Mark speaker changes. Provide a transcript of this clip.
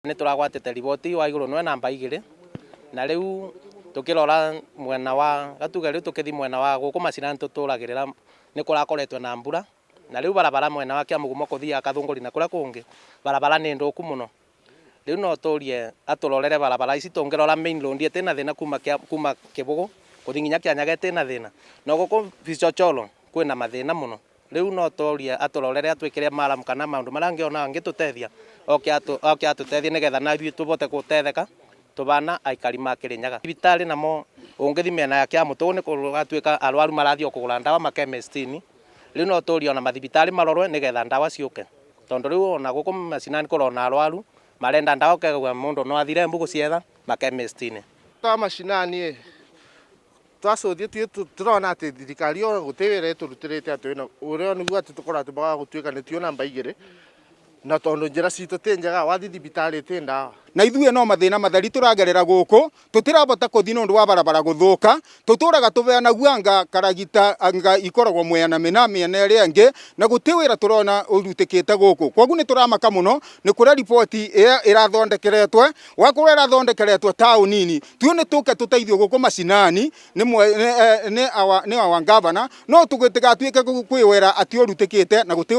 Speaker 1: Nĩ tũragwatĩte riboti wa igũrũ nĩ namba 2 na rĩu tukirora mwena wa gatuge rĩu tukithi mwena wa gũkũ macinani tutũragĩrĩra nĩ kũrakoretwo na mbura na rĩu barabara mwena wa Kĩamũgumo kũthiaga Kathũngũri na kũrĩa kũngĩ barabara nĩ ndũku mũno. Rĩu no tũrie atũrorere barabara ici tũngĩrora main road ĩtĩna thĩna kuma Kĩbũgũ gũthiĩ nginya Kĩanyaga ĩtĩna thĩna no gũkũ Vichochoro kwĩna mathĩna mũno. Rĩu no tũrie atũrorere atwĩkĩre maramu kana maũndũ marĩa angĩona angĩtũteithia oke atũteithie nĩgetha na ithuĩ tũbote gũtetheka tũbana aikari ma Kĩrĩnyaga. Thibitarĩ namo ũngĩthi mĩena ya Kĩamũtũ nĩ kũgatuĩka arwaru marathiĩ kũgũra ndawa makemesti-inĩ. Rĩu no tũrie ona mathibitarĩ marorwe nĩgetha ndawa ciũke tondũ rĩu ona gũkũ macinani kũrona arwaru marenda ndawa ũkauga mũndũ no athire Embu gũcietha makemesti-inĩ.
Speaker 2: Ta macinani twacothie turona atĩ thirikari o gũtĩ wĩra ĩtũrutĩrĩte atĩ ũrĩa nĩguo atĩ tũkorwo atĩ baga gũtuĩka nĩ tuo namba 2 na tondũ njĩra citũ tĩ njega wathi thibitarĩ tĩ ndawa.
Speaker 3: Na ithuĩ no mathĩna matheri tũragerera gũkũ tũtirabota kũthi nĩ ũndũ wa barabara gũthũka tũtũraga tũbeanagu anga karagita anga ikoragwo mwena mĩna mĩena ĩrĩa ĩngĩ na gũtĩ wĩra tũrona ũrutĩkĩte gũkũ. Koguo nĩ tũramaka mũno nĩ kũrĩa riboti ĩrathondekeretwe wakorwo ĩrathondekeretwe taũni-inĩ tuo nĩ tũke tũteithio gũkũ macinani nĩ our governor no tũgĩtigatuĩke kwĩwĩra atĩ ũrutĩkĩte na gũtĩ